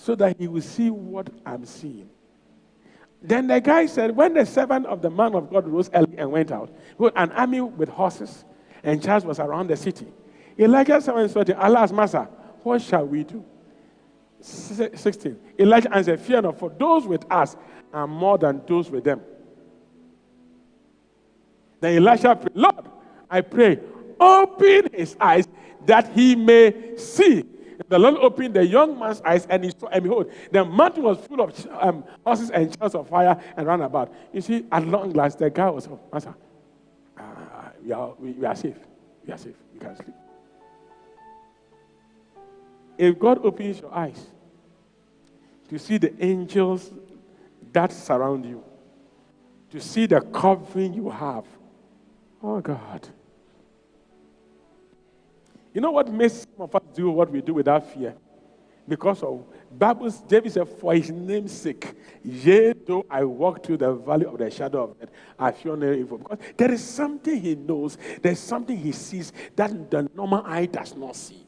so that he will see what I'm seeing. Then the guy said, when the servant of the man of God rose early and went out, an army with horses and chariots was around the city. Elijah said to Allah's master, what shall we do? 16. Elijah answered, fear not, for those with us are more than those with them. Then Elisha prayed, Lord, I pray, open his eyes that he may see. The Lord opened the young man's eyes, and he saw, and behold, the mountain was full of horses and chariots of fire and ran about. You see, at long last, the guy was, Master, we are safe. We are safe. We can sleep. If God opens your eyes to see the angels that surround you, to see the covering you have, oh God. You know what makes some of us do what we do without fear? Because of Bible, David said, for his name's sake, yea, though I walk through the valley of the shadow of death, I fear no evil. Because there is something he knows, there's something he sees that the normal eye does not see.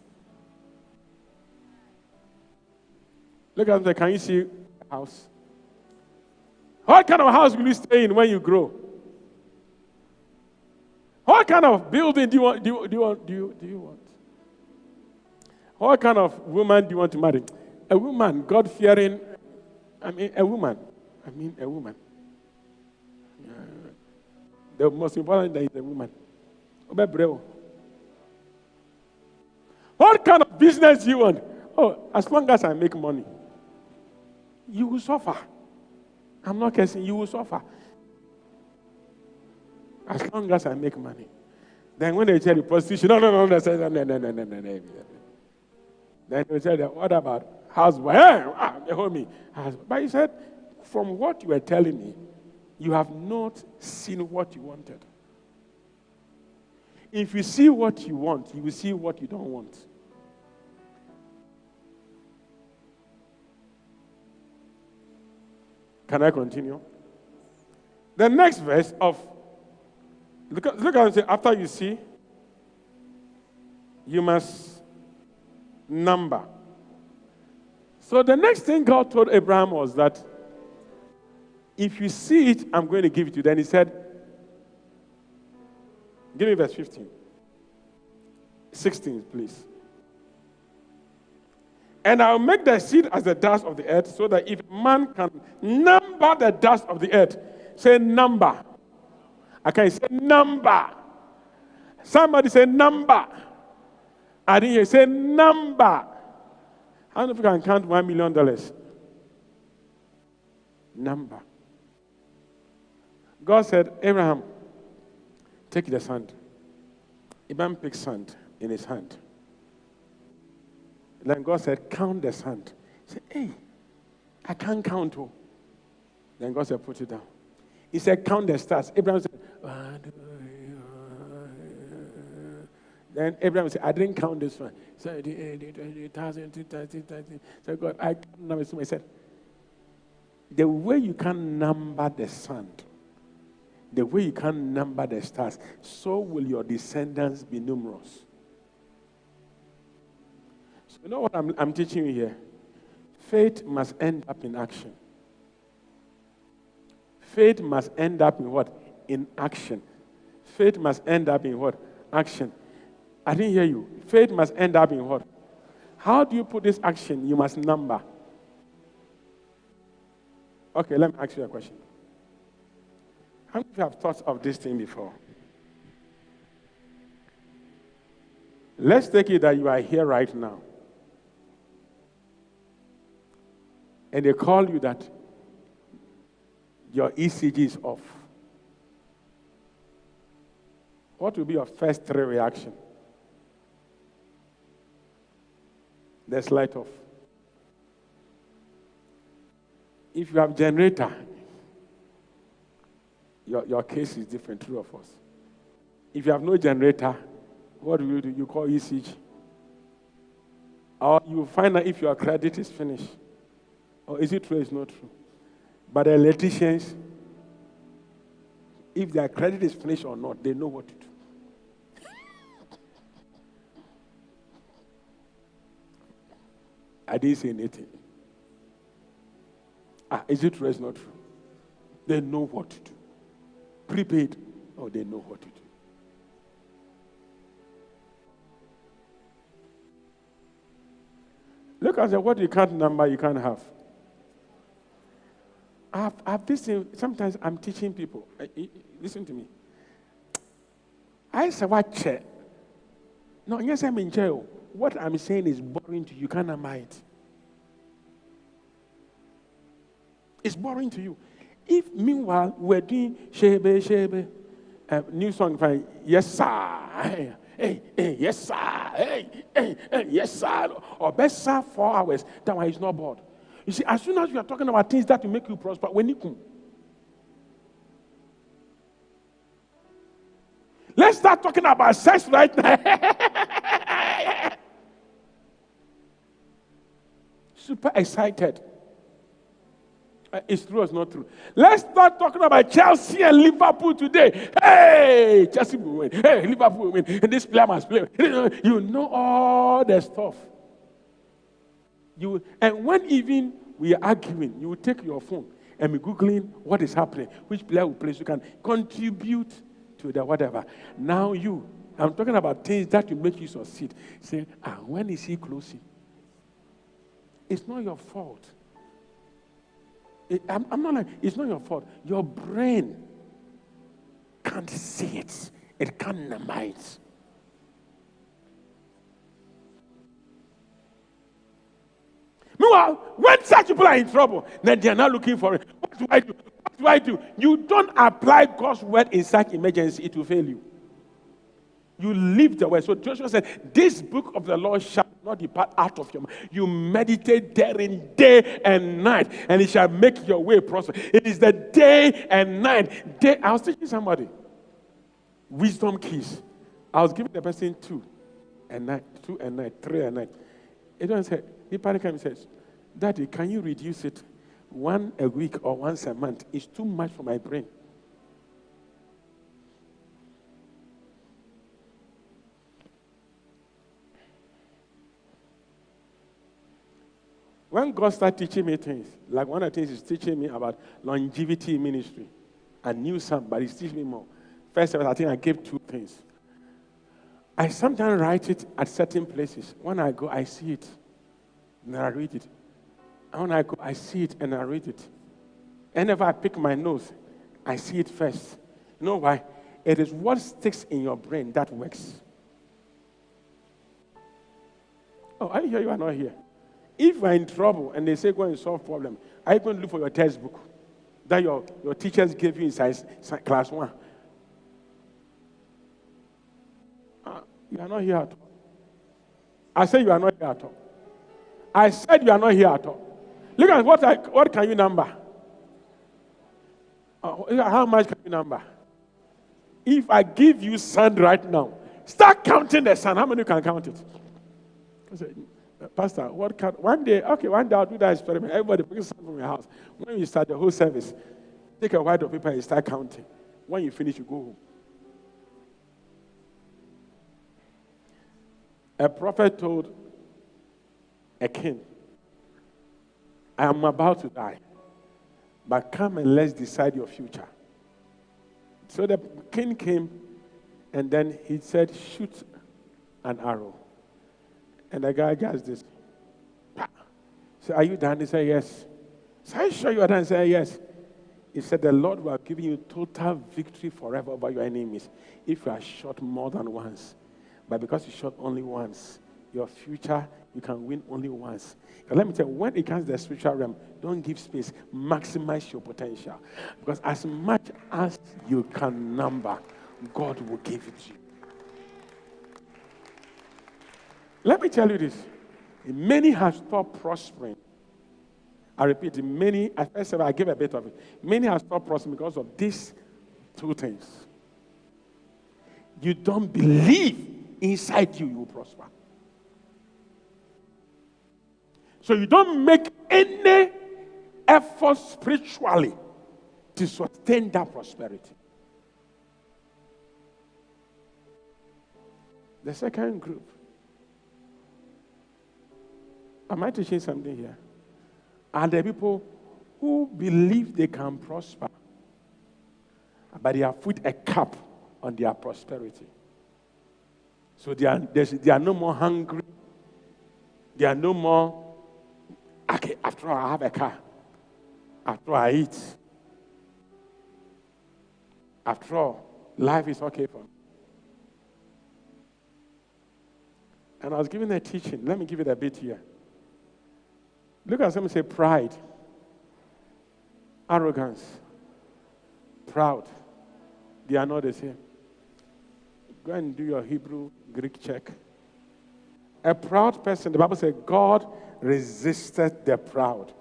Look at him, can you see a house? What kind of house will you stay in when you grow? What kind of building do you want? What kind of woman do you want to marry? A woman, God-fearing, a woman. The most important thing is a woman. What kind of business do you want? Oh, as long as I make money, you will suffer. I'm not guessing, you will suffer. As long as I make money. Then when they tell you prostitution, no. Then they tell them, what about husband? Homie. But he said, from what you were telling me, you have not seen what you wanted. If you see what you want, you will see what you don't want. Can I continue? The next verse of, look at it and say, after you see, you must number. So the next thing God told Abraham was that, if you see it, I'm going to give it to you. Then he said, give me verse 15. 16, please. And I'll make the seed as the dust of the earth, so that if man can number the dust of the earth, say number. Okay, say number. Somebody say number. I didn't hear. Say number. How many of you can count $1 million? Number. God said, Abraham, take the sand. Abraham picked sand in his hand. Then God said, count the sand. He said, hey, I can't count. Oh. Then God said, put it down. He said, count the stars. Abraham said, then Abraham said, I didn't count this one. He said, 1,000, 2,000. So God, I counted. He said, the way you can number the sand, the way you can number the stars, so will your descendants be numerous. So you know what I'm teaching you here? Faith must end up in action. Faith must end up in what? In action. Faith must end up in what? Action. I didn't hear you. Faith must end up in what? How do you put this action? You must number. Okay, let me ask you a question. How many of you have thought of this thing before? Let's take it that you are here right now. And they call you that your ECG is off. What will be your first reaction? There's light off. If you have generator, your case is different, true of us. If you have no generator, what do? You call ECG. Or you find out if your credit is finished. Or is it true? It's not true. But the electricians, if their credit is finished or not, they know what to do. I didn't say anything. Is it true or is not true? They know what to do. Prepaid. Oh, they know what to do. Look at what you can't number, you can't have. I've this thing, sometimes I'm teaching people. Listen to me. I say what chair. No, yes, I'm in jail. What I'm saying is boring to you. You can't number it. It's boring to you. If meanwhile we're doing shebe, new song by yes sir, hey, yes sir, hey, yes sir, or best sir 4 hours, that one is not bored. You see, as soon as you are talking about things that will make you prosper, when you come, let's start talking about sex right now. Super excited. It's true or it's not true? Let's start talking about Chelsea and Liverpool today. Hey, Chelsea will win. Hey, Liverpool will win. And this player must play. You know all the stuff. And when even we are arguing, you will take your phone and be Googling what is happening, which player will play, so you can contribute to the whatever. Now I'm talking about things that will make you succeed. Say, when is he closing? It's not your fault. I'm not like, it's not your fault. Your brain can't see it. It can't number it. Meanwhile, when such people are in trouble, then they are not looking for it. What do I do? What do I do? You don't apply God's word in such emergency, it will fail you. You live the way. So Joshua said, this book of the Lord shall not depart out of your mouth. You meditate therein day and night, and it shall make your way prosper. It is the day and night. I was teaching somebody wisdom keys. I was giving the person 2 and night, 2 and night, 3 and night. It don't say, he came and says, Daddy, can you reduce it 1 a week or once a month? It's too much for my brain. When God started teaching me things, like one of the things he's teaching me about longevity ministry, I knew some, but he's teaching me more. First of all, I think I gave 2 things. I sometimes write it at certain places. When I go, I see it, and I read it. And when I go, I see it, and I read it. And if I pick my nose, I see it first. You know why? It is what sticks in your brain that works. Oh, are you here? You are not here. If you are in trouble and they say go and solve problem, are you going to look for your textbook that your teachers gave you in class 1? You are not here at all. I said you are not here at all. I said you are not here at all. Look at what can you number? How much can you number? If I give you sand right now, start counting the sand. How many can count it? I said, Pastor, one day I'll do that experiment. Everybody bring something from your house. When you start the whole service, take a white paper and start counting. When you finish, you go home. A prophet told a king, I am about to die, but come and let's decide your future. So the king came, and then he said, shoot an arrow. And the guy does this. So are you done? He said, yes. So are you sure you are done? He said, yes. He said, the Lord will give you total victory forever over your enemies if you are shot more than once. But because you shot only once, your future, you can win only once. Let me tell you, when it comes to the spiritual realm, don't give space. Maximize your potential. Because as much as you can number, God will give it to you. Let me tell you this. Many have stopped prospering. I repeat, many, at first I give a bit of it. Many have stopped prospering because of these 2 things. You don't believe inside you will prosper. So you don't make any effort spiritually to sustain that prosperity. The second group. Am I teaching something here? Are the people who believe they can prosper, but they have put a cap on their prosperity. So they are no more hungry. They are no more, okay, after all, I have a car. After all, I eat. After all, life is okay for me. And I was giving a teaching. Let me give it a bit here. Look at someone say pride, arrogance, proud. They are not the same. Go and do your Hebrew, Greek check. A proud person, the Bible says, God resisted the proud.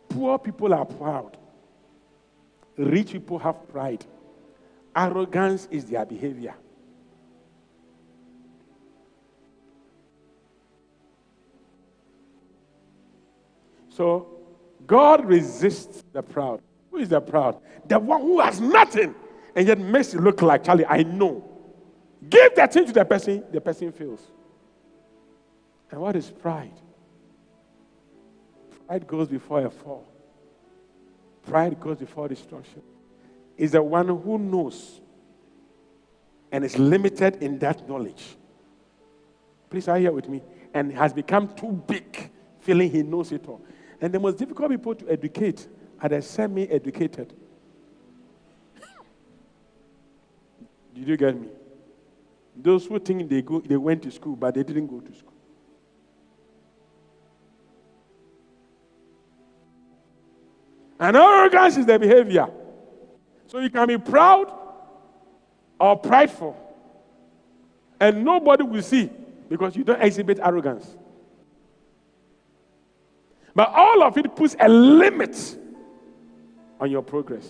Poor people are proud. Rich people have pride. Arrogance is their behavior. So, God resists the proud. Who is the proud? The one who has nothing and yet makes it look like, Charlie, I know. Give that thing to the person feels. And what is pride? Pride goes before a fall. Pride goes before destruction. Is the one who knows and is limited in that knowledge. Please are you here with me? And has become too big, feeling he knows it all. And the most difficult people to educate are the semi-educated. Did you get me? Those who think they went to school, but they didn't go to school. And arrogance is the behavior. So you can be proud or prideful. And nobody will see because you don't exhibit arrogance. But all of it puts a limit on your progress.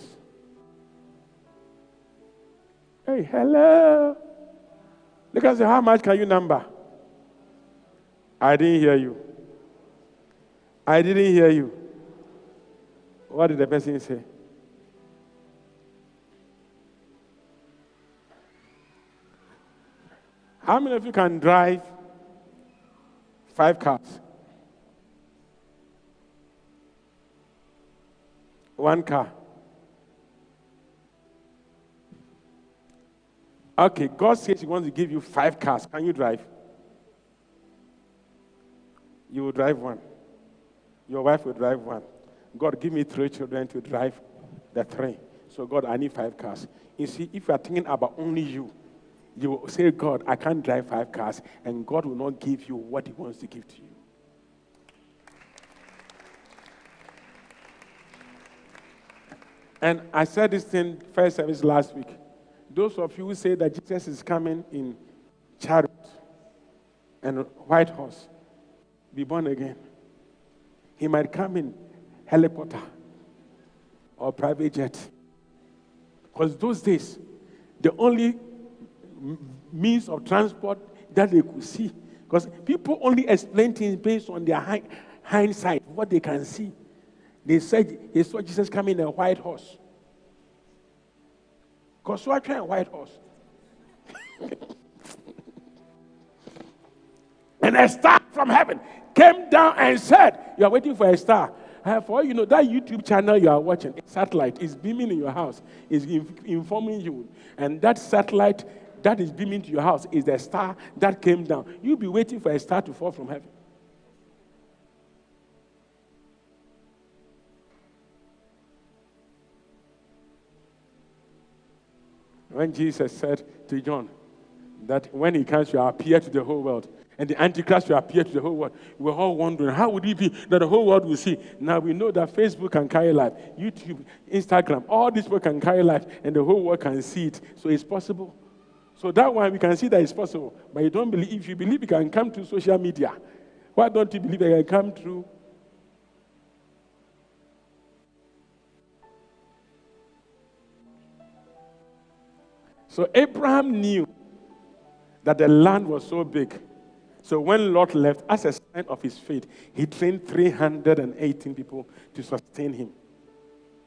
Hey, hello. Look at how much can you number? I didn't hear you. I didn't hear you. What did the person say? How many of you can drive 5 cars? 1 car. Okay, God says He wants to give you 5 cars. Can you drive? You will drive 1. Your wife will drive 1. God, give me 3 children to drive the 3. So, God, I need 5 cars. You see, if you are thinking about only you, you will say, God, I can't drive 5 cars, and God will not give you what He wants to give to you. And I said this in first service last week. Those of you who say that Jesus is coming in chariot and white horse, be born again. He might come in helicopter or private jet. Because those days, the only means of transport that they could see, because people only explain things based on their hindsight, what they can see. They said they saw Jesus coming in a white horse. Because so I try a white horse. And a star from heaven came down and said, you are waiting for a star. For all you know, that YouTube channel you are watching, satellite, is beaming in your house, is informing you. And that satellite that is beaming to your house is the star that came down. You'll be waiting for a star to fall from heaven. When Jesus said to John that when he comes, shall appear to the whole world, and the Antichrist will appear to the whole world, we're all wondering, how would it be that the whole world will see? Now we know that Facebook can carry life, YouTube, Instagram, all these people can carry life, and the whole world can see it. So it's possible. So that one, we can see that it's possible. But you don't believe, if you believe it can come through social media, why don't you believe it can come through? So Abraham knew that the land was so big. So when Lot left, as a sign of his faith, he trained 318 people to sustain him.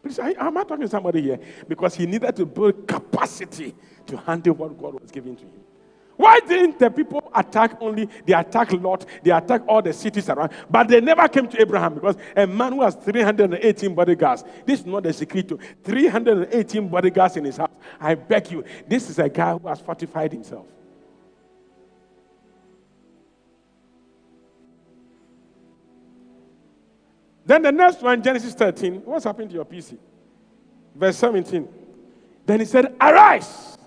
Please, am I talking to somebody here? Because he needed to build capacity to handle what God was giving to him. Why didn't the people attack only? They attacked Lot, they attacked all the cities around, but they never came to Abraham because a man who has 318 bodyguards, this is not the secret. 318 bodyguards in his house. I beg you, this is a guy who has fortified himself. Then the next one, Genesis 13, what's happened to your PC? Verse 17. Then he said, arise.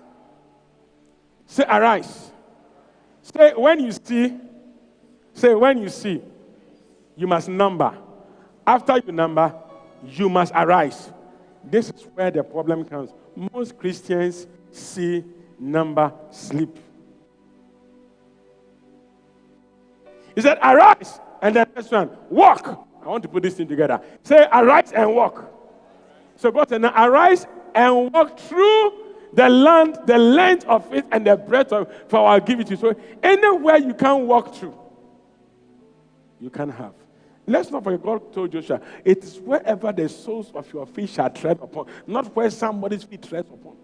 Say, arise. Say, when you see, you must number. After you number, you must arise. This is where the problem comes. Most Christians see, number, sleep. He said, arise. And the next one, walk. I want to put this thing together. Say, arise and walk. So God said, now arise and walk through the land, the length of it and the breadth of it, for I'll give it to you. So anywhere you can walk through, you can have. Let's not forget, God told Joshua, it is wherever the soles of your feet shall tread upon, not where somebody's feet treads upon.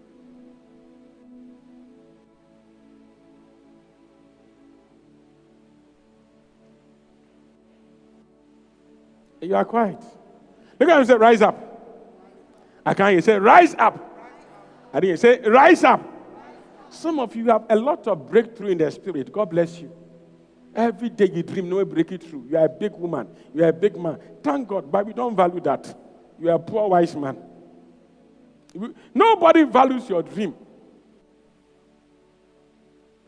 You are quiet. Look at him say, rise up. I can't hear you say, rise up. I didn't say, rise up. Some of you have a lot of breakthrough in the spirit. God bless you. Every day you dream, no way break it through. You are a big woman. You are a big man. Thank God, but we don't value that. You are a poor wise man. Nobody values your dream.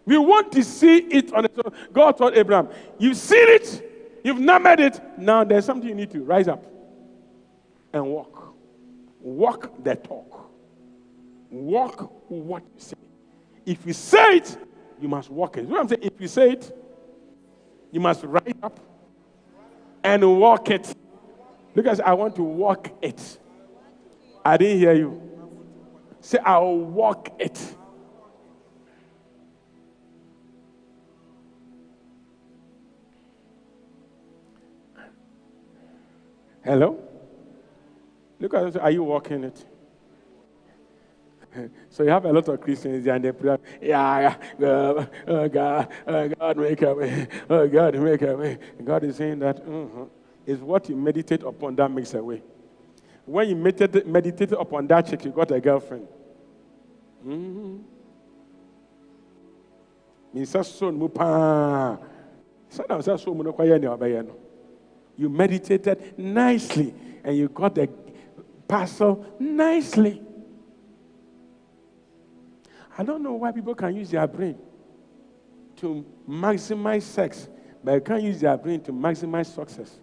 We want to see it on its own. God told Abraham, you've seen it. You've numbered it. Now there's something you need to rise up and walk. Walk the talk. Walk what you say. If you say it, you must walk it. You know what I'm saying? If you say it, you must rise up and walk it. Look at, I want to walk it. I didn't hear you. Say, I'll walk it. Hello? Look at them. Are you walking it? So you have a lot of Christians and they pray, God make a way. Oh, God make a way. God is saying that it's what you meditate upon that makes a way. When you meditate upon that chick, you got a girlfriend. You meditated nicely and you got the parcel nicely. I don't know why people can use their brain to maximize sex, but you can't use their brain to maximize success.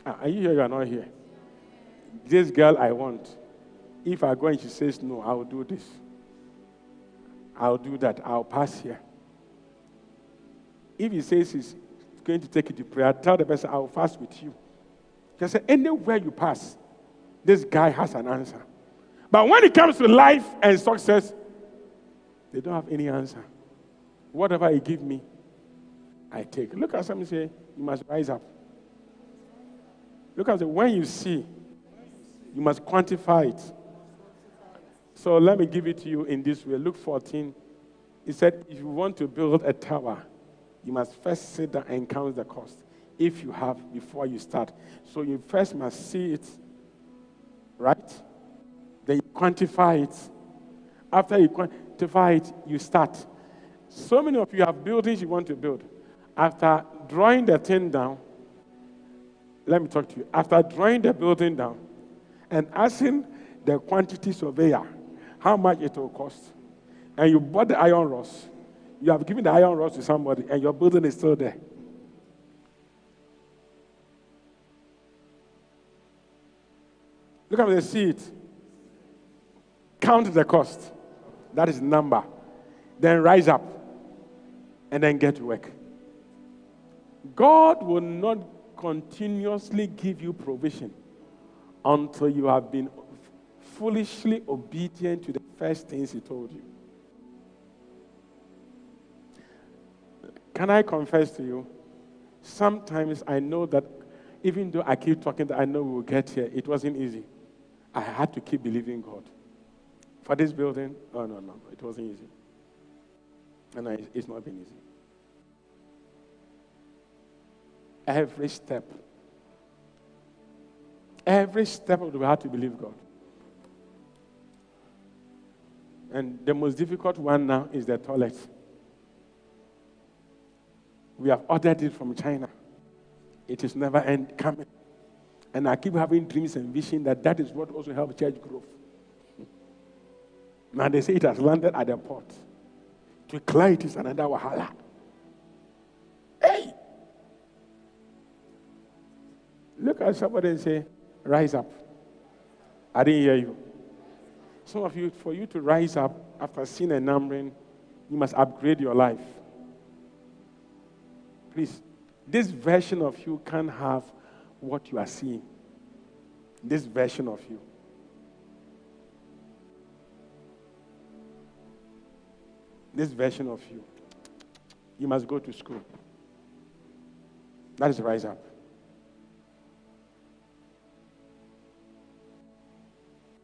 Are you here? You are not here. This girl I want. If I go and she says no, I will do this. I'll do that. I'll pass here. If he says he's going to take you to prayer, tell the person, I'll fast with you. Just say, anywhere you pass, this guy has an answer. But when it comes to life and success, they don't have any answer. Whatever you give me, I take. Look at somebody say, you must rise up. Look at it. When you see, you must quantify it. So let me give it to you in this way. Luke 14, he said, if you want to build a tower, you must first sit down and count the cost, if you have, before you start. So you first must see it, right? Then you quantify it. After you quantify it, you start. So many of you have buildings you want to build. After drawing the thing down, let me talk to you. After drawing the building down and asking the quantity surveyor how much it will cost, and you bought the iron rods, you have given the iron rods to somebody, and your building is still there. Look at the seat. Count the cost. That is number. Then rise up and then get to work. God will not continuously give you provision until you have been foolishly obedient to the first things he told you. Can I confess to you? Sometimes I know that even though I keep talking that I know we will get here, it wasn't easy. I had to keep believing God. For this building, oh, no, it wasn't easy. And it's not been easy. Every step we had to believe God. And the most difficult one now is the toilet. We have ordered it from China. It is never coming. And I keep having dreams and visions that is what also helps church growth. Now they say it has landed at the port. To clear it is another wahala. Hey! Look at somebody and say, rise up. I didn't hear you. Some of you, for you to rise up after seeing a numbering, you must upgrade your life. Please, this version of you can't have what you are seeing. This version of you. This version of you. You must go to school. That is rise up.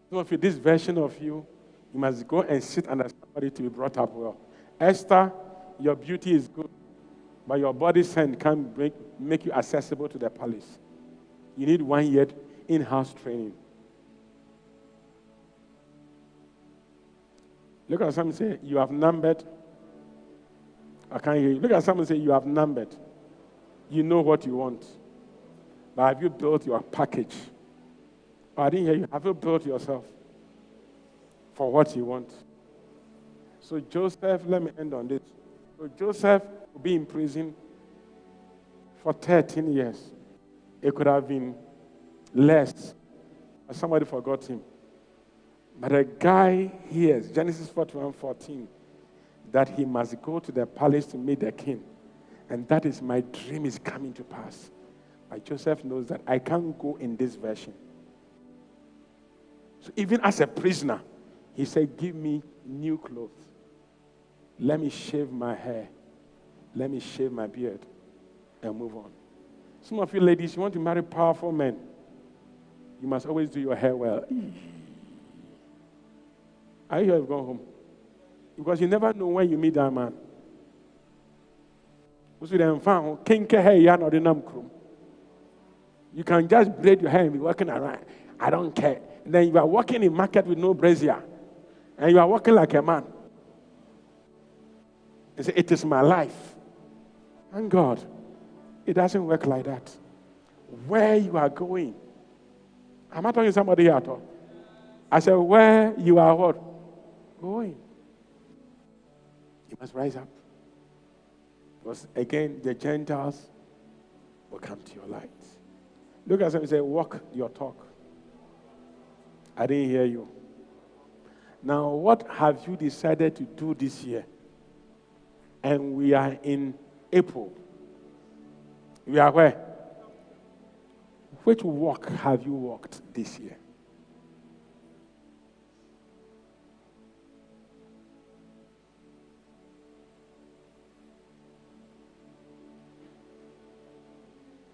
Some of you, this version of you, you must go and sit under somebody to be brought up well. Esther, your beauty is good, but your body scent can't make you accessible to the palace. You need 1 year in-house training. Look at someone say, you have numbered. I can't hear you. Look at someone say, you have numbered. You know what you want. But have you built your package? Oh, I didn't hear you. Have you built yourself for what you want? So Joseph, let me end on this. So Joseph will be in prison for 13 years. It could have been less, but somebody forgot him. But a guy hears, Genesis 41:14, that he must go to the palace to meet the king. And that is my dream is coming to pass. But Joseph knows that I can't go in this version. So even as a prisoner, he said, give me new clothes. Let me shave my hair. Let me shave my beard and move on. Some of you ladies, you want to marry powerful men. You must always do your hair well. Are you here? Have gone home? Because you never know when you meet that man. You can just braid your hair and be walking around. I don't care. And then you are walking in market with no brazier. And you are walking like a man. And say, it is my life. Thank God. It doesn't work like that. Where you are going. I'm not talking to somebody here at all. I said, where you are what? Going. You must rise up. Because again, the Gentiles will come to your light. Look at somebody and say, walk your talk. I didn't hear you. Now, what have you decided to do this year? And we are in April. We are where? Which walk have you walked this year?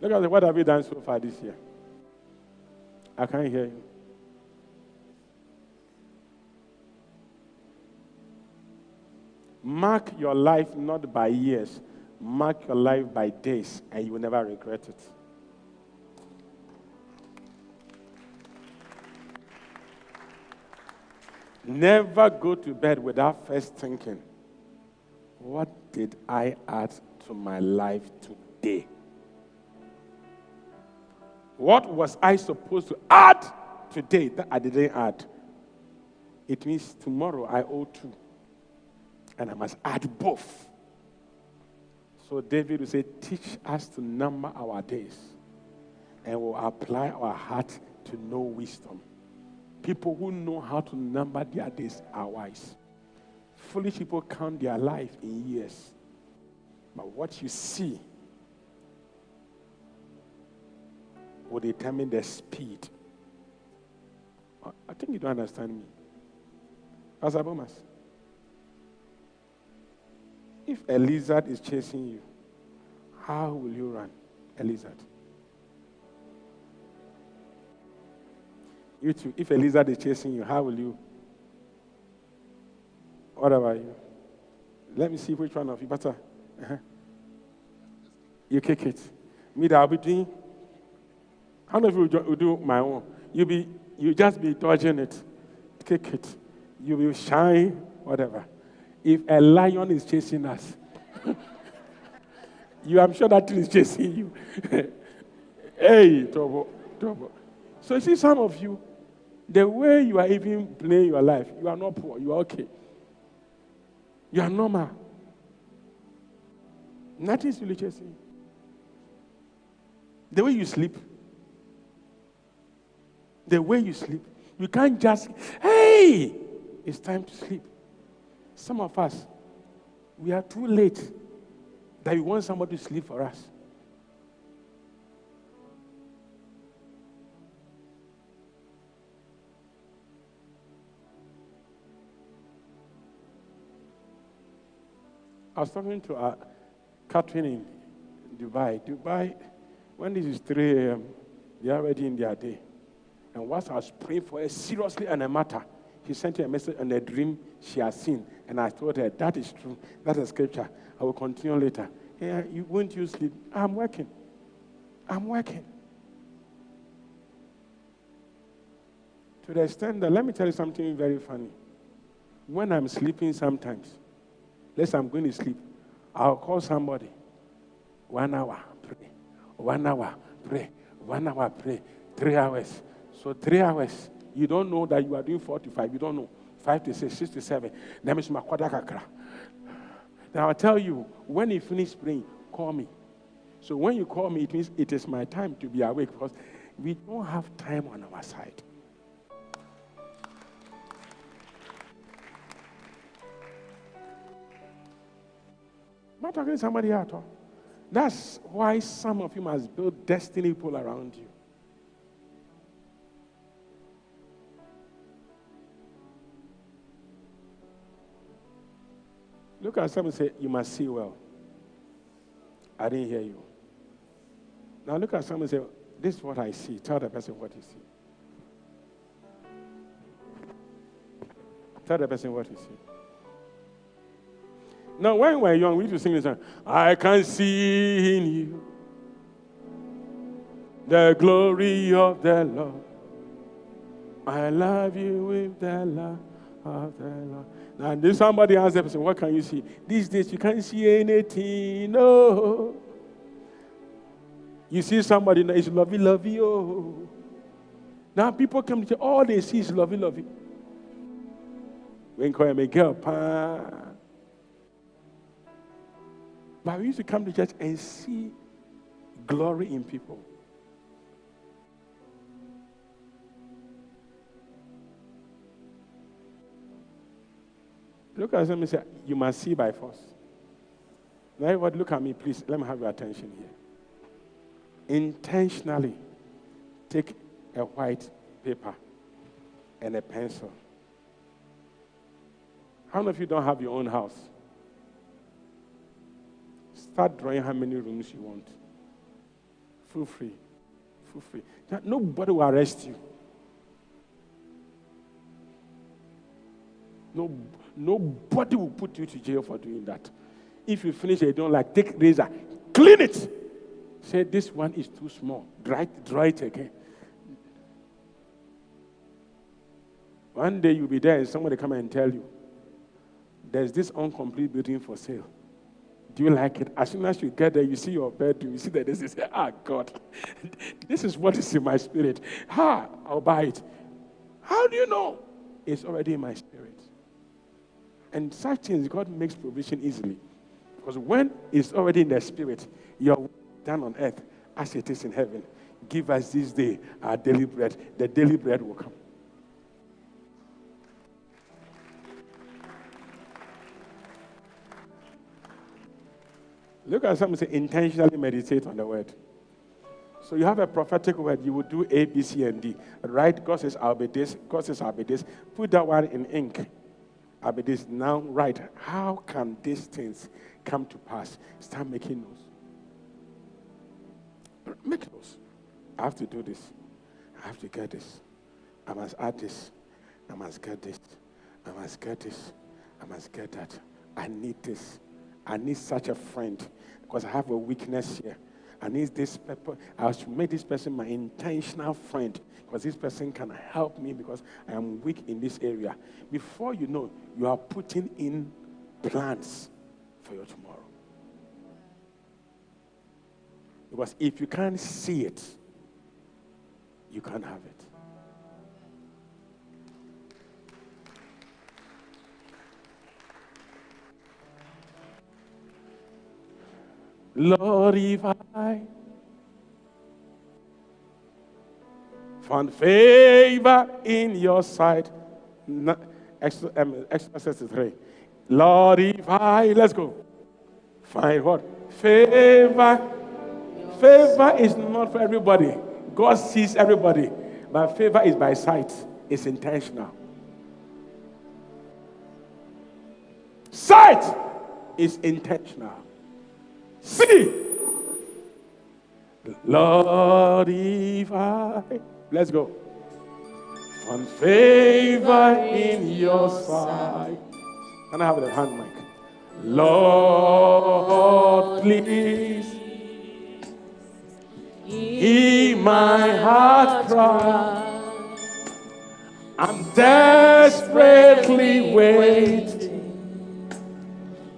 Look at what have you done so far this year? I can't hear you. Mark your life not by years. Mark your life by days, and you will never regret it. Never go to bed without first thinking, what did I add to my life today? What was I supposed to add today that I didn't add? It means tomorrow I owe 2. And I must add both. So David will say, teach us to number our days. And we'll apply our heart to know wisdom. People who know how to number their days are wise. Foolish people count their life in years. But what you see will determine the speed. I think you don't understand me. Pastor Bomas, if a lizard is chasing you, how will you run a lizard? You too. If a lizard is chasing you, how will you? What about you? Let me see which one of you better. Uh-huh. You kick it. Me, that I'll be doing. How many of you will do my own? You just be dodging it. Kick it. You will shine, whatever. If a lion is chasing us, I'm sure that thing is chasing you. Hey, trouble. So you see, some of you, the way you are even playing your life, you are not poor. You are okay. You are normal. Nothing is really chasing you. The way you sleep. The way you sleep. You can't just, hey, it's time to sleep. Some of us, we are too late that we want somebody to sleep for us. I was talking to Catherine in Dubai. Dubai, when this is 3 a.m., they are already in their day. And whilst I was praying for her seriously on a matter, she sent me a message on a dream she has seen. And I told her, that is true. That's a scripture. I will continue later. Yeah, won't you sleep? I'm working. To the extent that, let me tell you something very funny. When I'm sleeping sometimes, let's say I'm going to sleep, I'll call somebody. 1 hour, pray. 1 hour, pray. 1 hour, pray. 3 hours. So 3 hours, you don't know that you are doing 4 to 5. You don't know. 5 to 6, 6 to 7. Then I'll tell you, when you finish praying, call me. So when you call me, it means it is my time to be awake because we don't have time on our side. I'm not talking to somebody at all. That's why some of you must build destiny people around you. Look at someone and say, you must see well. I didn't hear you. Now look at someone and say, this is what I see. Tell the person what you see. Tell the person what you see. Now, when we were young, we used to sing this song. I can see in you the glory of the Lord. I love you with the love of the Lord. Now, then somebody asked the person, what can you see? These days, you can't see anything. No. You see somebody, it's lovey, oh. Now, people come to say, all they see is lovey. When call him a girl, but we used to come to church and see glory in people. Look at somebody and say, you must see by force. Now, everybody, look at me, please. Let me have your attention here. Intentionally take a white paper and a pencil. How many of you don't have your own house? Start drawing how many rooms you want. Feel free. Nobody will arrest you. Nobody will put you to jail for doing that. If you finish and you don't like, take razor, clean it. Say, this one is too small. Draw it again. One day you'll be there and somebody come and tell you, there's this incomplete building for sale. Do you like it? As soon as you get there, you see your bedroom, you see that this is, God, this is what is in my spirit. I'll buy it. How do you know? It's already in my spirit. And such things, God makes provision easily. Because when it's already in the spirit, you're done on earth as it is in heaven. Give us this day our daily bread. The daily bread will come. Look at someone say, intentionally meditate on the word. So you have a prophetic word, you will do A, B, C, and D. Right? God says, I'll be this. God says, I'll be this. Put that one in ink. I'll be this. Now, right. How can these things come to pass? Start making those. Make those. I have to do this. I have to get this. I must add this. I must get this. I must get this. I must get that. I need this. I need such a friend because I have a weakness here. I need this people. I should make this person my intentional friend because this person can help me because I am weak in this area. Before you know, you are putting in plans for your tomorrow. Because if you can't see it, you can't have it. Lord, if I found favor in your sight, Exodus 63. Lord, if I, let's go, find what? Favor. Favor is not for everybody. God sees everybody. But favor is by sight. It's intentional. Sight is intentional. See, Lord, if I, let's go, find favor in your sight. Can I have the hand mic? Lord, please hear my heart cry. I'm desperately waiting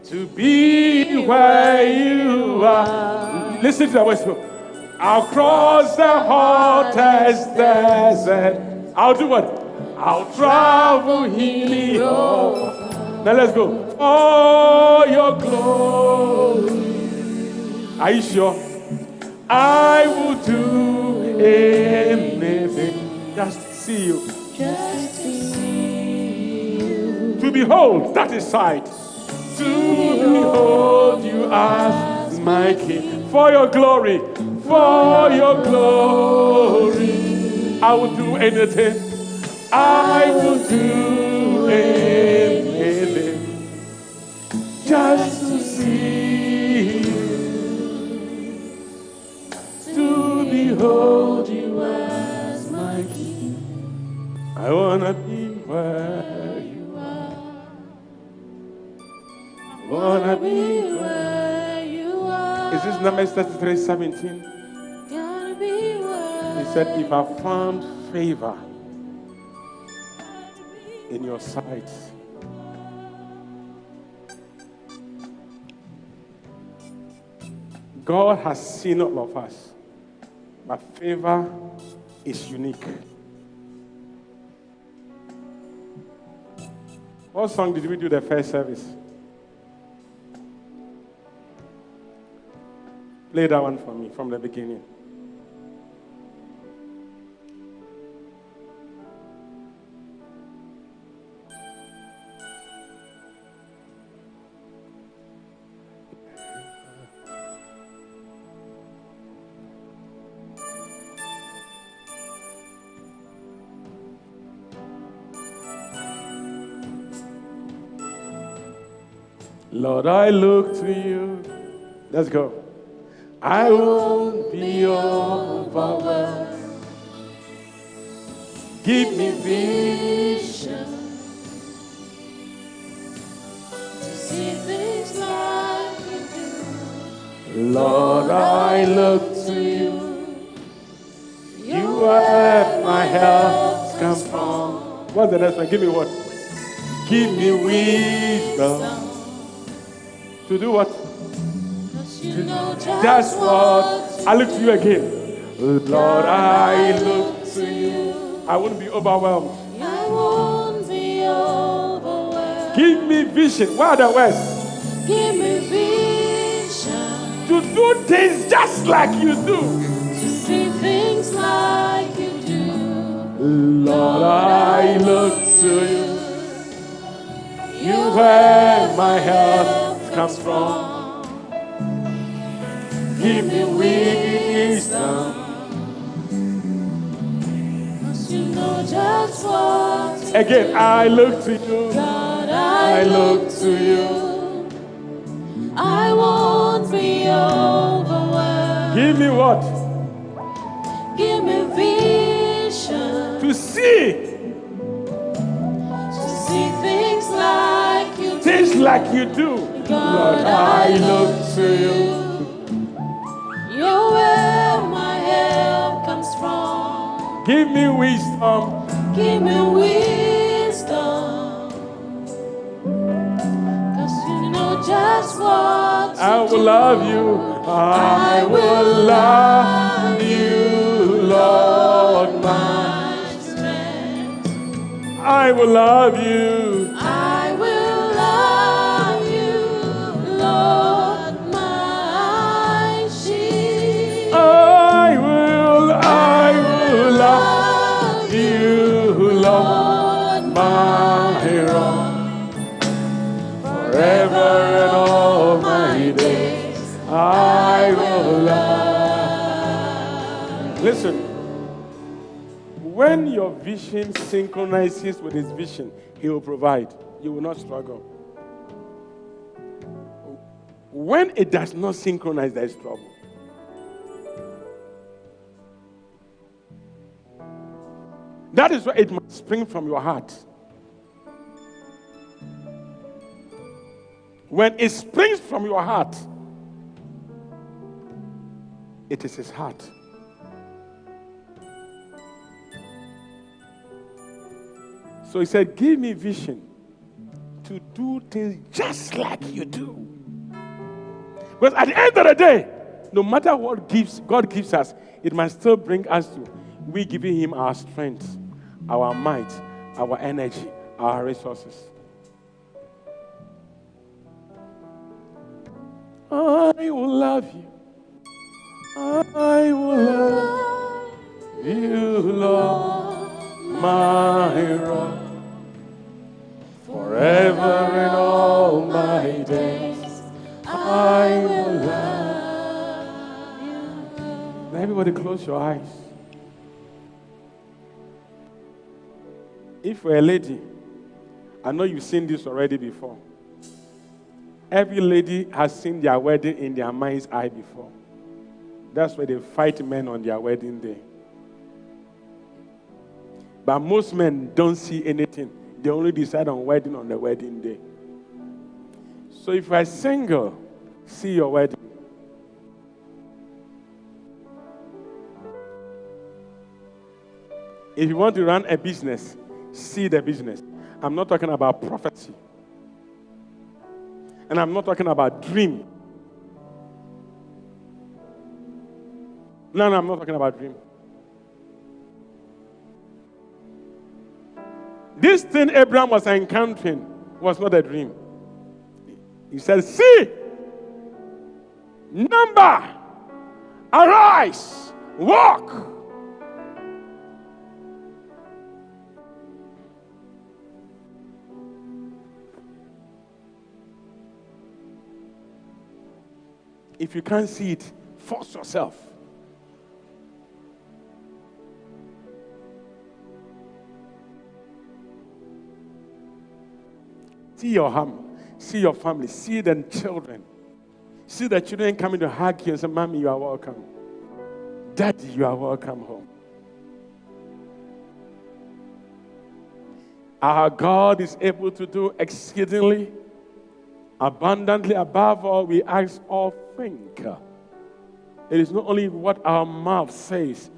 to be where you are. Listen to the voice. I'll cross the hottest desert. I'll do what? I'll travel here. Now let's go. For your glory. Are you sure? I will do anything. Just see you. Just see you. To behold, that is sight. To behold you as my King. For your glory, for your glory, I will do anything. I will do anything just to see you, to behold you as my King. I wanna be where you are. Wanna be where you are. Is this Numbers 33:17? Gotta be where he said, if I found favor in your sight, God has seen all of us, but favor is unique. What song did we do the first service? Play that one for me from the beginning. Lord, I look to you. Let's go. I won't be overwhelmed. Give me vision to see things like you do. Lord, I look to you. You are where my help comes from. What's the next one? Give me what? Give me wisdom. To do what? You know that's what. I look to you again. Lord, I look to you. I won't be overwhelmed. I won't be overwhelmed. Give me vision. What are the words? Give me vision. To do things just like you do. To see things like you do. Lord, I look to you. You where my help comes from. Give me wisdom, 'cause you know just what. Again, I look to you. God, I look to you. I won't be overwhelmed. Give me what? Give me vision to see see things like you do. things like you do. God, I look to you. You're where my help comes from. Give me wisdom. Give me wisdom. 'Cause you know just what to I will do. love you. I will love you, Lord, my strength. I will love you. I will love you, Lord, my shield. I will love you, Lord, my rock. Forever and all my days, I will love. Listen, when your vision synchronizes with his vision, he will provide. You will not struggle. When it does not synchronize, there is trouble. That is why it must spring from your heart. When it springs from your heart, it is his heart. So he said, give me vision to do things just like you do. Because at the end of the day, no matter what God gives us, it must still bring us to we giving him our strength, our might, our energy, our resources. I will love you. I will love you, Lord, my rock. Forever and all my days, I will love you. Now everybody close your eyes. If you're a lady, I know you've seen this already before. Every lady has seen their wedding in their mind's eye before. That's why they fight men on their wedding day. But most men don't see anything. They only decide on wedding on the wedding day. So if you're single, see your wedding. If you want to run a business, see the business. I'm not talking about prophecy. And I'm not talking about dream. No, I'm not talking about dream. This thing Abraham was encountering was not a dream. He said, see, number, arise, walk. If you can't see it, force yourself. See your home, see your family, see the children. See the children coming to hug you and say, Mommy, you are welcome. Daddy, you are welcome home. Our God is able to do exceedingly, abundantly, above all we ask or think. It is not only what our mouth says,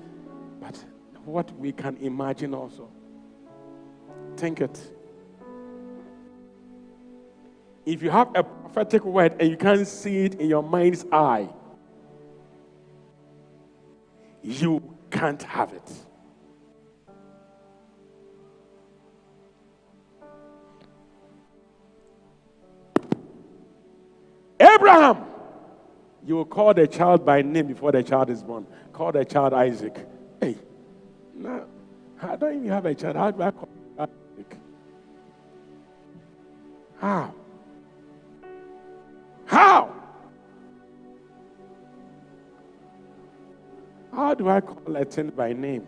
but what we can imagine also. Think it. If you have a prophetic word and you can't see it in your mind's eye, you can't have it. Abraham, you will call the child by name before the child is born. Call the child Isaac. Hey, no, I don't even have a child. How do I call Isaac? How? How? How do I call a thing by name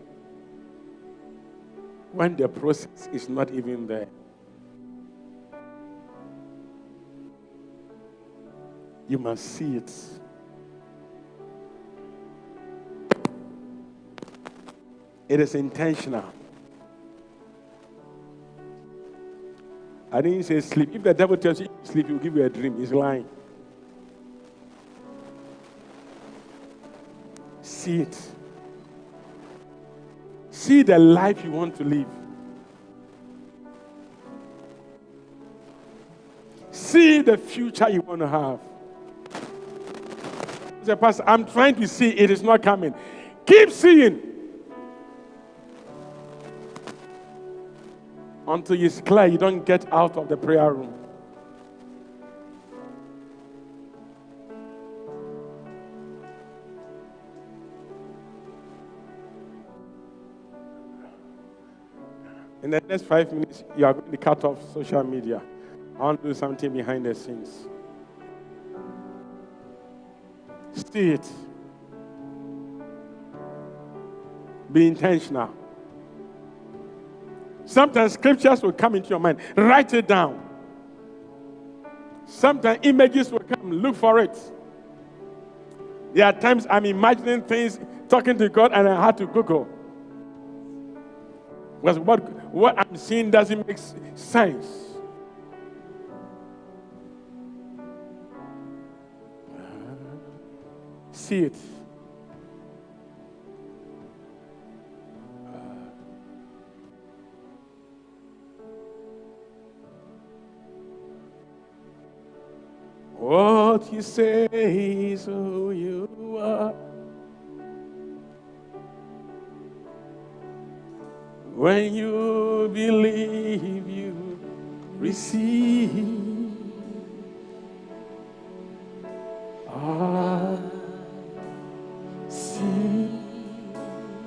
when the process is not even there? You must see it. It is intentional. I didn't say sleep. If the devil tells you sleep, he will give you a dream. He's lying. See it. See the life you want to live. See the future you want to have. Say, Pastor, I'm trying to see, it is not coming. Keep seeing until it's clear you don't get out of the prayer room. In the next 5 minutes, you are going to cut off social media. I want to do something behind the scenes. See it. Be intentional. Sometimes scriptures will come into your mind. Write it down. Sometimes images will come. Look for it. There are times I'm imagining things, talking to God, and I had to Google. Because what I'm seeing doesn't make sense. See it. What you say is who you are. When you believe, you receive.